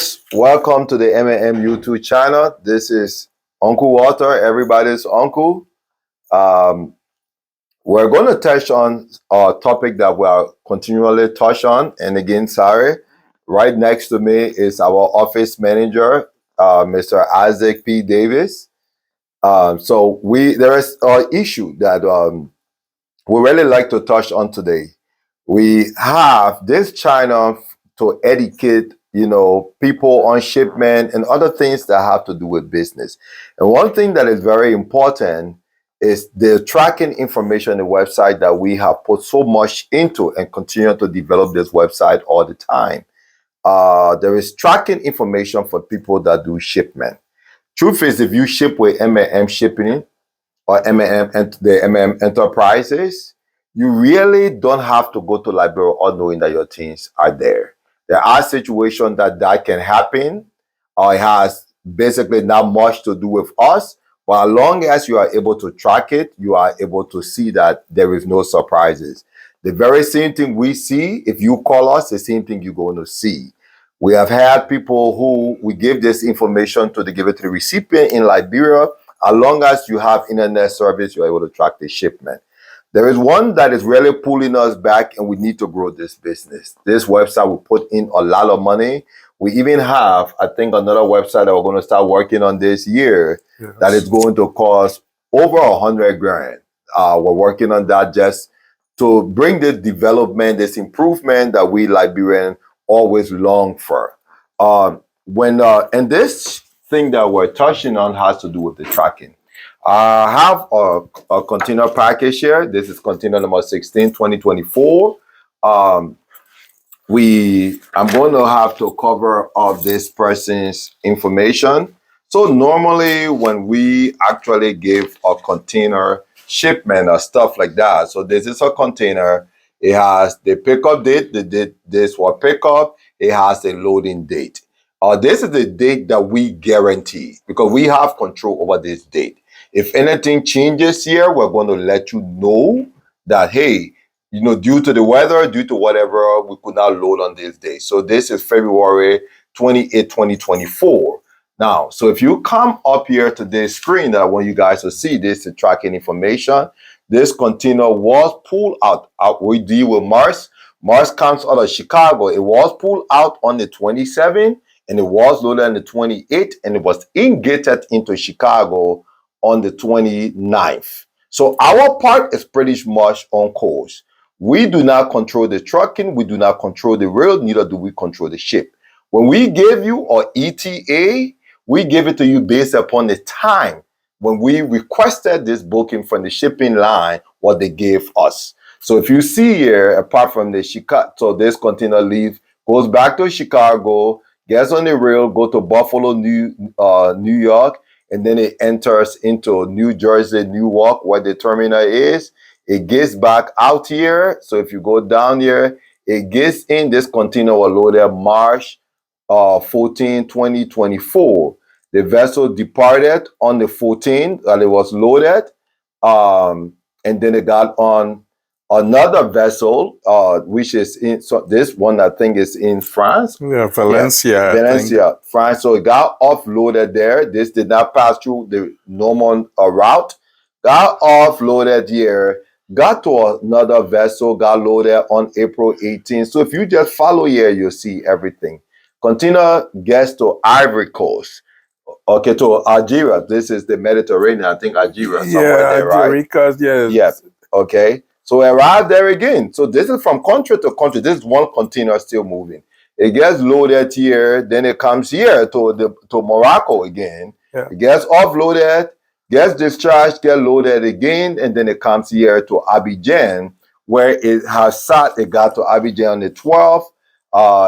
folks, welcome to the M&M YouTube channel. This is Uncle Walter, everybody's uncle. We're going to touch on a topic that we are continually touch on. And again, sorry, right next to me is our office manager, Mr. Isaac P. Davis. There is an issue that we really like to touch on today. We have this China to educate people on shipment and other things that have to do with business. And one thing that is very important is the tracking information on the website that we have put so much into and continue to develop this website all the time. There is tracking information for people that do shipment. Truth is, if you ship with M&M Shipping or M&M and the M&M Enterprises, you really don't have to go to Liberia or knowing that your things are there. There are situations that can happen, or it has basically not much to do with us. But as long as you are able to track it, you are able to see that there is no surprises. The very same thing we see, if you call us, the same thing you're going to see. We have had people who we give this information to, they give it to the recipient in Liberia. As long as you have internet service, you're able to track the shipment. There is one that is really pulling us back, and we need to grow this business. This website will put in a lot of money. We even have, I think, another website that we're going to start working on this year. Yes. That is going to cost over $100 grand. We're working on that just to bring this development, this improvement that we Liberians always long for. And this thing that we're touching on has to do with the tracking. I have a container package here. This is container number 16, 2024. I'm going to have to cover up this person's information. So normally when we actually give a container shipment or stuff like that, so this is a container. It has the pickup date, the date this was pickup. It has a loading date. This is the date that we guarantee because we have control over this date. If anything changes here, we're going to let you know that, hey, due to the weather, due to whatever, we could not load on this day. So this is February 28, 2024. Now, so if you come up here to this screen that I want you guys to see, this is tracking information. This container was pulled out. We deal with Mars. Mars comes out of Chicago. It was pulled out on the 27th, and it was loaded on the 28th, and it was ingated into Chicago on the 29th. So our part is pretty much on course. We do not control the trucking. We do not control the rail. Neither do we control the ship. When we give you our ETA, we give it to you based upon the time when we requested this booking from the shipping line, what they gave us. So if you see here, apart from the Chicago, so this container leaves, goes back to Chicago, gets on the rail, go to Buffalo, New York, and then it enters into New Jersey, Newark, where the terminal is. It gets back out here. So if you go down here, it gets in. This container was loaded March 14, 2024. The vessel departed on the 14th, and it was loaded. And then it got on another vessel, which is in, so this one I think is in France. Yeah, Valencia. Yeah, Valencia, France. So it got offloaded there. This did not pass through the normal route. Got offloaded here. Got to another vessel. Got loaded on April 18th. So if you just follow here, you'll see everything. Container gets to Ivory Coast. Okay, to Algeria. This is the Mediterranean. I think Algeria. Yeah, there, right? Yes. Yeah. Okay. So it arrived there again. So this is from country to country. This is one container still moving. It gets loaded here, then it comes here to Morocco again. Yeah. It gets offloaded, gets discharged, gets loaded again, and then it comes here to Abidjan, where it has sat. It got to Abidjan on the 12th.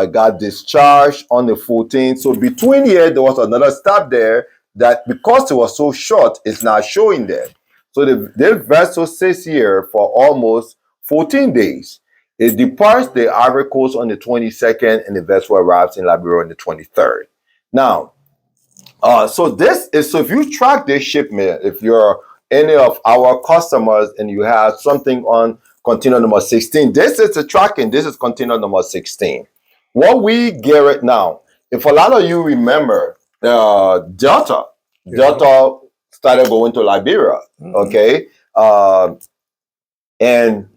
It got discharged on the 14th. So between here, there was another stop there that because it was so short, it's not showing there. So this vessel sits here for almost 14 days. It departs the Ivory Coast on the 22nd, and the vessel arrives in Liberia on the 23rd. Now, so if you track this shipment, if you're any of our customers and you have something on container number 16, this is the tracking. This is container number 16. What we get right now if a lot of you remember, Delta, Yeah. Delta started going to Liberia. Okay, and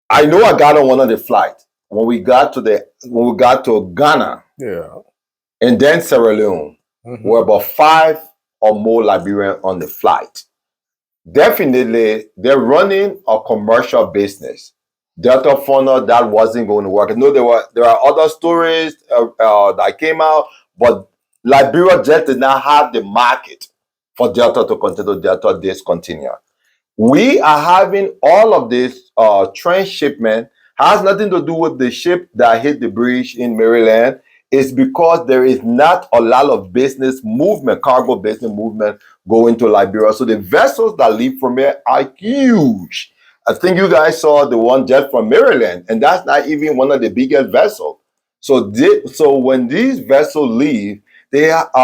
I know I got on one of the flights when we got to Ghana Yeah. and then Sierra Leone. Were about 5 or more Liberians on the flight. Definitely, they're running a commercial business. Delta Funnel, that wasn't going to work. I know there are other stories that came out, but Liberia just did not have the market for Delta to continue. Delta discontinue. We are having all of this transshipment has nothing to do with the ship that hit the bridge in Maryland. It's because there is not a lot of business movement, cargo business movement going to Liberia. So the vessels that leave from here are huge. I think you guys saw the one just from Maryland, and that's not even one of the biggest vessels. So when these vessels leave, they have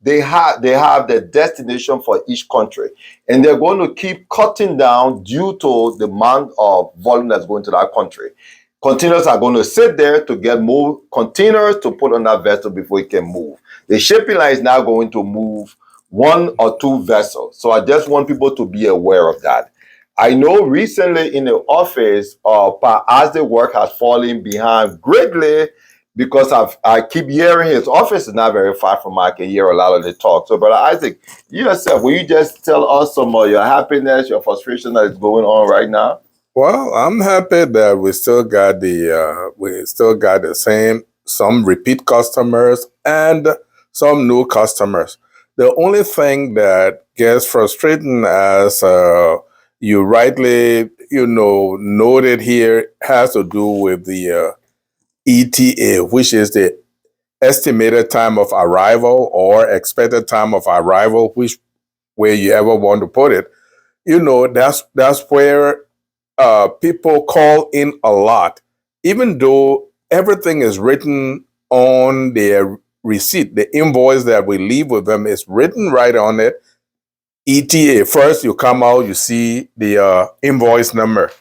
the destination for each country, and they're going to keep cutting down due to the amount of volume that's going to that country. Containers are going to sit there to get more containers to put on that vessel before it can move. The shipping line is now going to move 1 or 2 vessels. So I just want people to be aware of that. I know recently in the office, as the work has fallen behind greatly because I keep hearing his office is not very far from I can hear a lot of the talk. So, Brother Isaac, you yourself, will you just tell us some of your happiness, your frustration that is going on right now? Well, I'm happy that we still got the same, some repeat customers and some new customers. The only thing that gets frustrating, as you rightly noted here, has to do with the ETA, which is the estimated time of arrival or expected time of arrival, which way you ever want to put it. That's where people call in a lot, even though everything is written on their receipt. The invoice that we leave with them is written right on it. ETA. First, you come out, you see the invoice number.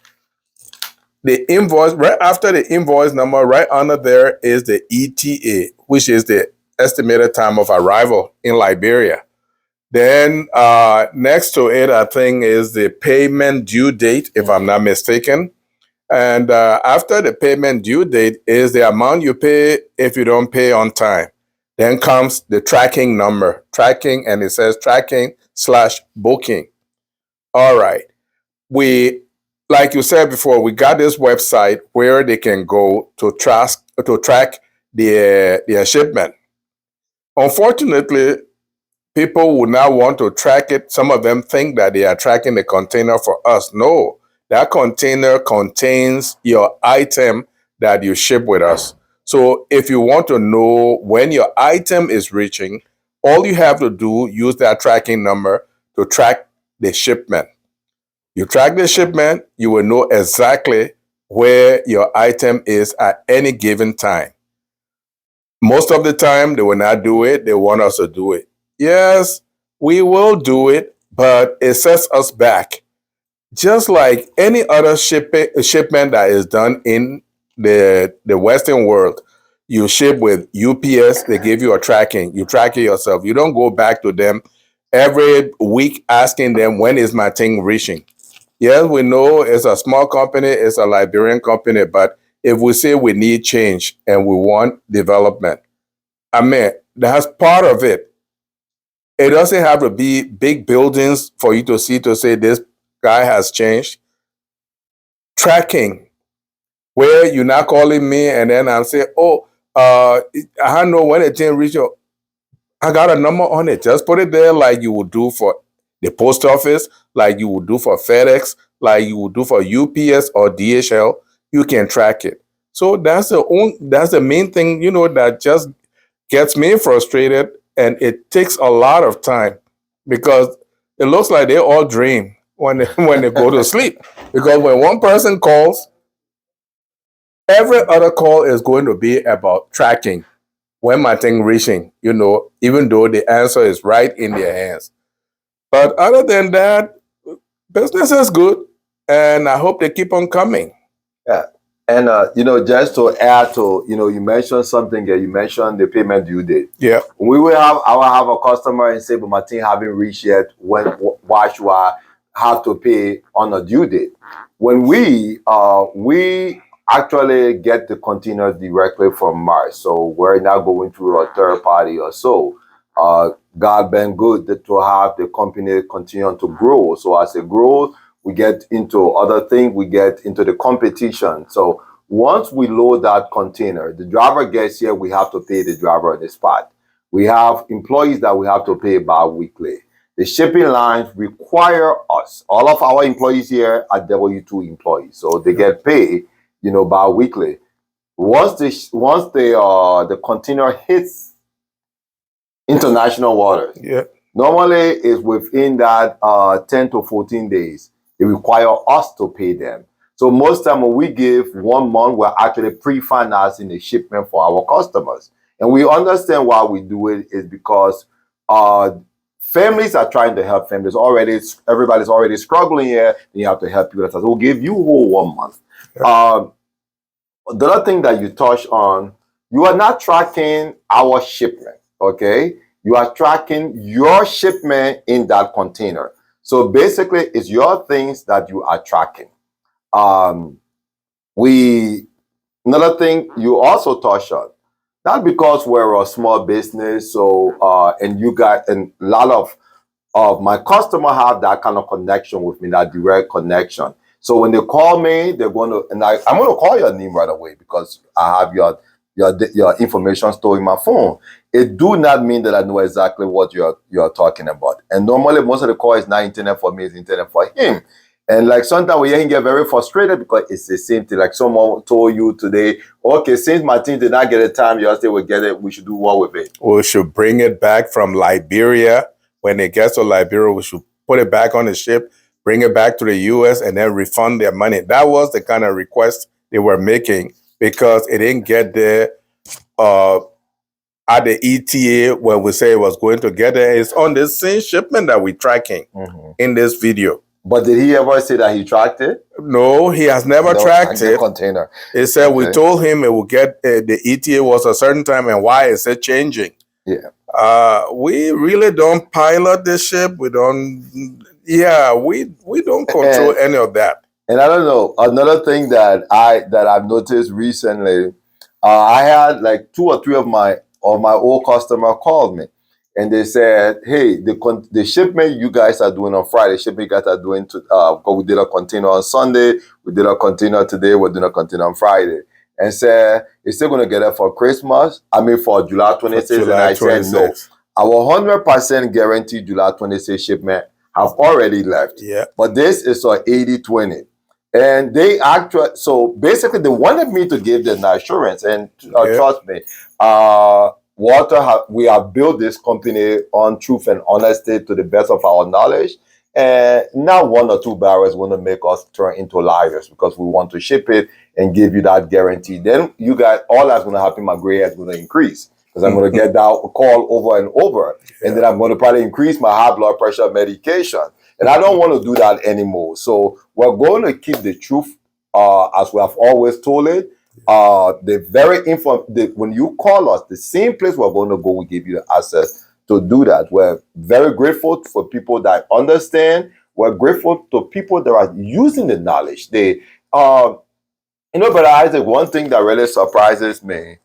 The invoice, right after the invoice number, right under there is the ETA, which is the estimated time of arrival in Liberia. Then next to it, I think, is the payment due date, if I'm not mistaken. And after the payment due date is the amount you pay if you don't pay on time. Then comes the tracking number, tracking, and it says tracking/booking. All right. Like you said before, we got this website where they can go to track their shipment. Unfortunately, people would not want to track it. Some of them think that they are tracking the container for us. No, that container contains your item that you ship with us. So if you want to know when your item is reaching, all you have to do, use that tracking number to track the shipment. You track the shipment, you will know exactly where your item is at any given time. Most of the time, they will not do it. They want us to do it. Yes, we will do it, but it sets us back. Just like any other shipment that is done in the Western world, you ship with UPS, they give you a tracking. You track it yourself. You don't go back to them every week asking them, when is my thing reaching? Yes, we know it's a small company, it's a Liberian company, but if we say we need change and we want development, I mean, that's part of it. It doesn't have to be big buildings for you to see to say this guy has changed. Tracking, where you're not calling me and then I'm saying, oh, I don't know when it didn't reach you. I got a number on it. Just put it there like you would do for the post office, like you would do for FedEx, like you would do for UPS or DHL. You can track it. So that's the main thing, that just gets me frustrated, and it takes a lot of time because it looks like they all dream when when they go to sleep. Because when one person calls, every other call is going to be about tracking when my thing reaching, even though the answer is right in their hands. But other than that, business is good, and I hope they keep on coming. Yeah. And just to add to, you mentioned something there. You mentioned the payment due date. Yeah. We will have I will have a customer and say, but my team haven't reached yet. Why should I have to pay on a due date? When we actually get the containers directly from Mars, so we're not going through a third party or so. God been good to have the company continue to grow. So as it grows, we get into other things, we get into the competition. So once we load that container, the driver gets here, we have to pay the driver on the spot. We have employees that we have to pay bi-weekly. The shipping lines require us, all of our employees here are W-2 employees, so they get paid, bi-weekly. Once the container hits international waters, Yeah. normally it's within that 10 to 14 days. They require us to pay them. So most time when we give 1 month, we're actually pre-financing the shipment for our customers. And we understand why we do it is because families are trying to help families already. Everybody's already struggling here. And you have to help people. So we'll give you whole 1 month. Yeah. The other thing that you touched on, you are not tracking our shipment, okay? You are tracking your shipment in that container. So basically, it's your things that you are tracking. Um, we Another thing you also touched on, not because we're a small business, so and you got and a lot of my customer have that kind of connection with me, that direct connection. So when they call me, they're going to, and I'm going to call your name right away because I have your information stored in my phone. It do not mean that I know exactly what you're talking about. And normally, most of the call is not internet for me; it's internet for him. And like sometimes we can get very frustrated because it's the same thing. Like someone told you today, okay, since my team did not get a time, yesterday we get it. We should do what with it. We should bring it back from Liberia. When it gets to Liberia, we should put it back on the ship, bring it back to the US, and then refund their money. That was the kind of request they were making because it didn't get there uh, at the ETA when we say it was going to get there. It's on the same shipment that we're tracking in this video. But did he ever say that he tracked it? No, he has never tracked the it. container. He said we told him it will get the ETA was a certain time, and why is it changing? Yeah. We really don't pilot the ship. We don't. Yeah, we don't control any of that. And I don't know. Another thing that I've noticed recently, I had like 2 or 3 of my old customer called me, and they said, "Hey, the shipment you guys are doing on Friday, shipment you guys are doing to because we did a container on Sunday, we did a container today, we're doing a container on Friday." And said, "You're still gonna get it for Christmas? I mean, for July 26th." And I said, "No, our 100% guaranteed July 26th shipment have already left. Yeah. But this is a 80-20." And they actually, so basically, they wanted me to give them the assurance. And trust me, Walter, we have built this company on truth and honesty to the best of our knowledge. And not 1 or 2 barrels want to make us turn into liars because we want to ship it and give you that guarantee. Then you guys, all that's going to happen, my gray hair is going to increase because I'm going to get that call over and over. Yeah. And then I'm going to probably increase my high blood pressure medication. And I don't want to do that anymore. So we're going to keep the truth as we have always told it. When you call us, the same place we're going to go, we give you the access to do that. We're very grateful for people that understand. We're grateful to people that are using the knowledge. But Isaac, one thing that really surprises me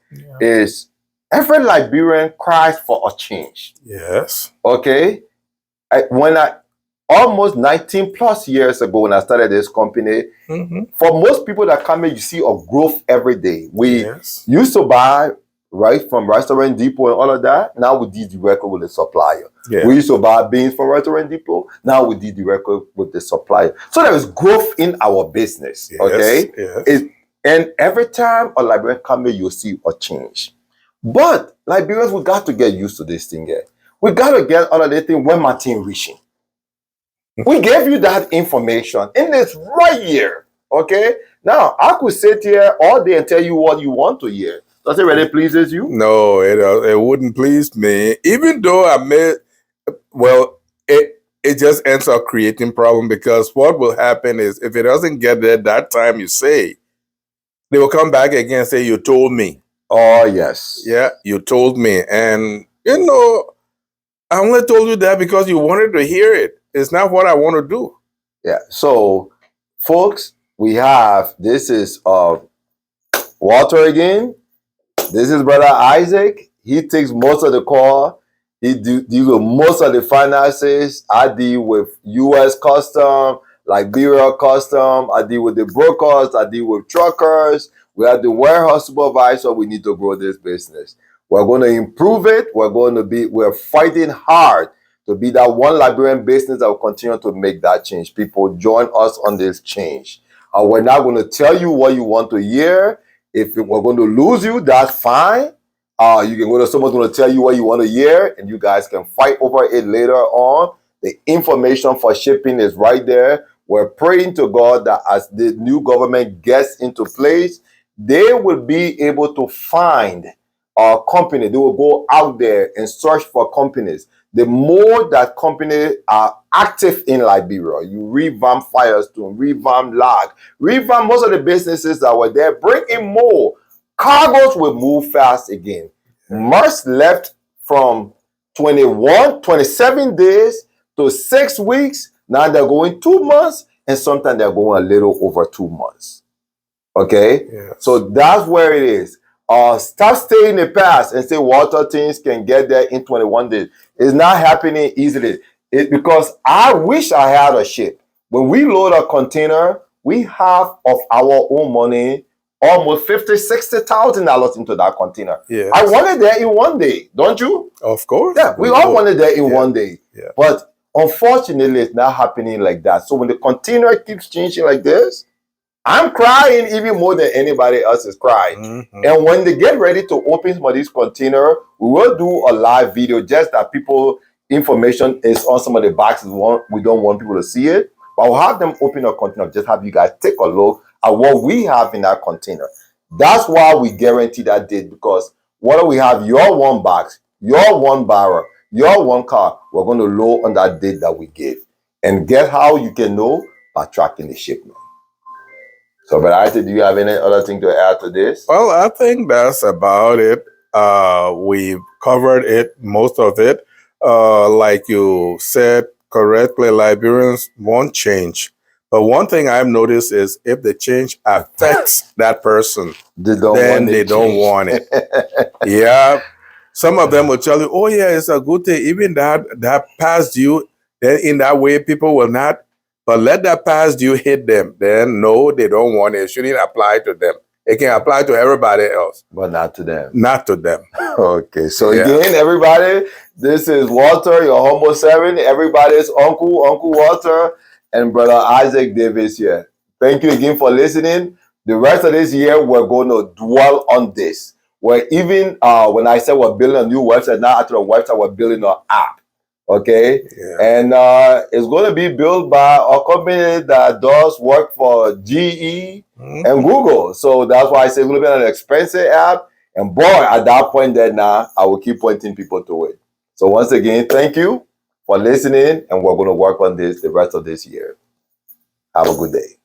is every Liberian cries for a change. Yes. Okay? Almost 19 plus years ago when I started this company, for most people that come in, you see a growth every day. We used to buy rice from Restaurant Depot and all of that. Now we deal directly with the supplier. Yeah. We used to buy beans from Restaurant Depot. Now we deal directly with the supplier. So there is growth in our business. Yes. Okay? Yes. And every time a Liberian comes in, you'll see a change. But Liberians, we got to get used to this thing here. We got to get all of this thing when Martin reaching. We gave you that information in this right here, okay? Now, I could sit here all day and tell you what you want to hear. Does it really pleases you? No, it wouldn't please me. Even though it just ends up creating problem because what will happen is if it doesn't get there that time you say, they will come back again and say, "You told me." Oh, yes. Yeah, you told me, and I only told you that because you wanted to hear it. It's not what I want to do. Yeah. So, folks, this is Walter again. This is Brother Isaac. He takes most of the call. He deals with most of the finances. I deal with U.S. Custom, Liberia Custom. I deal with the brokers. I deal with truckers. We have the warehouse supervisor. We need to grow this business. We're going to improve it. We're fighting hard to be that one Liberian business that will continue to make that change. People join us on this change. We're not going to tell you what you want to hear. If we're going to lose you, that's fine. You can go to someone's going to tell you what you want to hear, and you guys can fight over it later on. The information for shipping is right there. We're praying to God that as the new government gets into place, they will be able to find a company. They will go out there and search for companies. The more that companies are active in Liberia, you revamp Firestone, revamp Lag, revamp most of the businesses that were there, bring in more. Cargoes will move fast again. Mars left from 27 days to 6 weeks. Now they're going 2 months, and sometimes they're going a little over 2 months. Okay? Yes. So that's where it is. Stop staying in the past and say water things can get there in 21 days. It's not happening easily. Because I wish I had a ship. When we load a container, we have of our own money almost $50,000-$60,000 into that container. Yes. I want it there in 1 day, don't you? Of course. Yeah, we all want it there in 1 day. Yeah. But unfortunately, it's not happening like that. So when the container keeps changing like this, I'm crying even more than anybody else is crying. Mm-hmm. And when they get ready to open some of these containers, we will do a live video just that people information is on some of the boxes. We don't want people to see it, but we'll have them open a container. Just have you guys take a look at what we have in that container. That's why we guarantee that date, because what do we have? Your one box, your one barrel, your one car. We're going to load on that date that we give. And guess how you can know? By tracking the shipment. So, but Isaac, do you have any other thing to add to this? Well, I think that's about it. We've covered it, most of it. Like you said correctly, Liberians won't change. But one thing I've noticed is if the change affects that person, they don't want it. Yeah. Some of them will tell you, "Oh yeah, it's a good thing. Even that past due, then in that way, people will not. But let that past due hit them. Then no, they don't want it. It shouldn't apply to them. It can apply to everybody else, but not to them. Not to them." Okay. So again, everybody, this is Walter, your Homo 7. Everybody's Uncle Walter, and Brother Isaac Davis here. Thank you again for listening. The rest of this year, we're going to dwell on this. We're even, when I said we're building a new website, now after the website, we're building an app. Okay? Yeah. And it's going to be built by a company that does work for GE and Google. So that's why I say it's going to be an expensive app. And boy, at that point then now, I will keep pointing people to it. So once again, thank you for listening. And we're going to work on this the rest of this year. Have a good day.